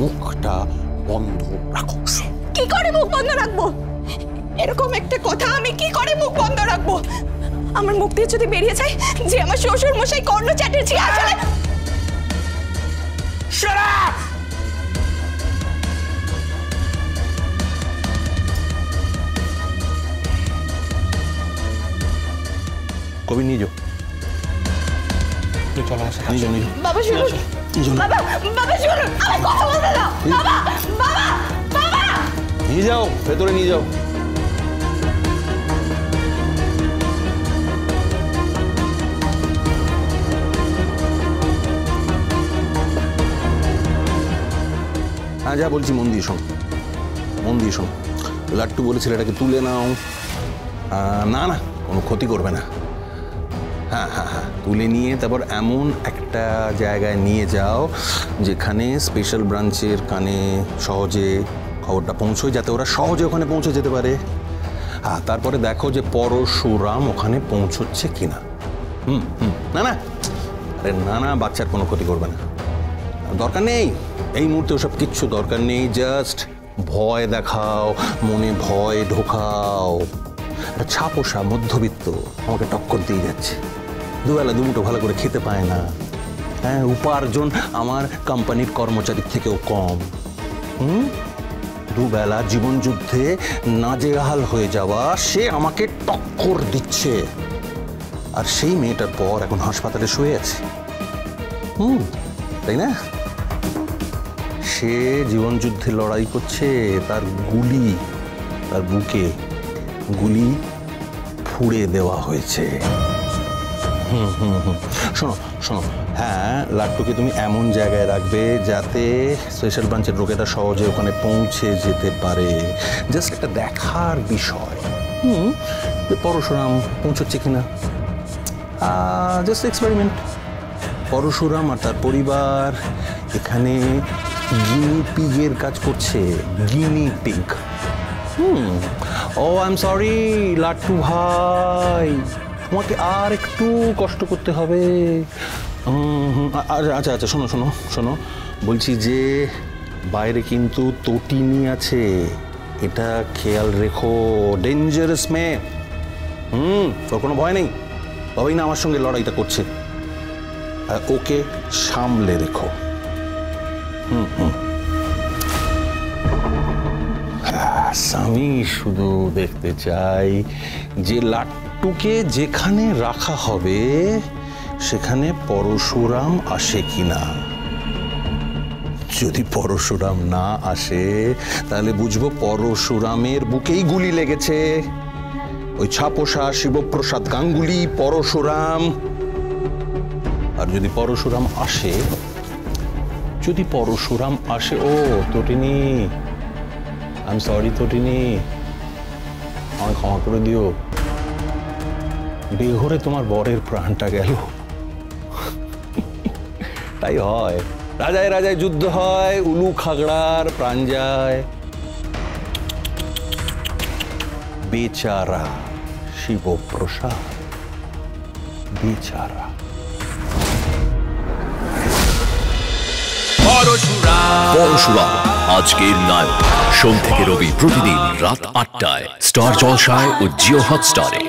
মুখটা বন্ধ রাখো। কি করে মুখ বন্ধ রাখবো? এরকম একটা কথা আমি কি করে মুখ বন্ধ রাখবো? আমার মুখ দিয়ে যদি বেরিয়ে যায় যে আমার শ্বশুর মশাই কর্ণ চ্যাটার্জি আসলে। Shut up! কবি নিয়ে যাও। চলো আমার সাথে। নিয়ে যাও। বাবা শুনুন। বাবা বাবা শুনুন, আমার কথা বলতে দাও। বাবা বাবা বাবা নিয়ে যাও, ভেতরে নিয়ে যাও। হ্যাঁ, যা বলছি মন দিয়ে শোন, মন দিয়ে শোন। লাট্টু বলেছিল এটাকে তুলে নাও। না না, কোনো ক্ষতি করবে না। হ্যাঁ হ্যাঁ হ্যাঁ, তুলে নিয়ে তারপর এমন একটা জায়গায় নিয়ে যাও যেখানে স্পেশাল ব্রাঞ্চের কানে সহজে খবরটা পৌঁছয়, যাতে ওরা সহজে ওখানে পৌঁছে যেতে পারে। হ্যাঁ, তারপরে দেখো যে পরশুরাম ওখানে পৌঁছচ্ছে কিনা। না না, আরে না না, বাচ্চার কোনো ক্ষতি করবে না, দরকার নেই। এই মুহূর্তে ওসব কিচ্ছু দরকার নেই। জাস্ট ভয় দেখাও, মনে ভয় ঢোকাও। একটা ছাপোষা মধ্যবিত্ত আমাকে টক্কর দিয়ে যাচ্ছে, দুবেলা দুমুটো ভালো করে খেতে পায় না। হ্যাঁ, উপার্জন আমার কোম্পানির কর্মচারীর থেকেও কম। দুবেলা জীবনযুদ্ধে নাজেহাল হয়ে যাওয়া সে আমাকে টক্কর দিচ্ছে, আর সেই মেয়েটার পর এখন হাসপাতালে শুয়ে আছে। তাই না? সে জীবনযুদ্ধে লড়াই করছে, তার গুলি, তার বুকে গুলি ফুঁড়ে দেওয়া হয়েছে। শোনো শোনো, হ্যাঁ, লাট্টুকে তুমি এমন জায়গায় রাখবে যাতে স্পেশাল ব্রাঞ্চের লোকেরা সহজে ওখানে পৌঁছে যেতে পারে। জাস্ট একটা দেখার বিষয়, পরশুরাম পৌঁছচ্ছে কিনা। Just experiment. পরশুরাম আর তার পরিবার এখানে গিনি পিগের কাজ করছে। Guinea pig. Oh I am sorry Lattu ভাই, তোমাকে আর একটু কষ্ট করতে হবে। আচ্ছা আচ্ছা, শোনো শোনো শোনো, বলছি যে বাইরে কিন্তু তটিনী আছে, এটা খেয়াল রেখো। ডেঞ্জারাস মেয়ে। তোর কোনো ভয় নেই, তবেই না আমার সঙ্গে লড়াইটা করছে। ওকে সামলে রেখো। আমি শুধু দেখতে চাই যে লাট্টুকে যেখানে রাখা হবে সেখানে পরশুরাম আসে কিনা। যদি পরশুরাম না আসে তাহলে বুঝবো পরশুরামের বুকেই গুলি লেগেছে। ওই ছাপোষা শিবপ্রসাদ গাঙ্গুলি পরশুরাম। আর যদি পরশুরাম আসে, যদি পরশুরাম আসে, ও তটিনী, আই এম সরি তটিনী, আমায় ক্ষমা করে দিও। বেঘরে তোমার বরের প্রাণটা গেল। তাই হয়, রাজায় রাজায় যুদ্ধ হয়, উলু খাগড়ার প্রাণ যায়। বেচারা শিবপ্রসাদ, বেচারা। পরশুরাম আজকের নায়ক, সোম থেকে রবি প্রতিদিন রাত ৮টায় স্টার জলসায় ও জিও হটস্টারে।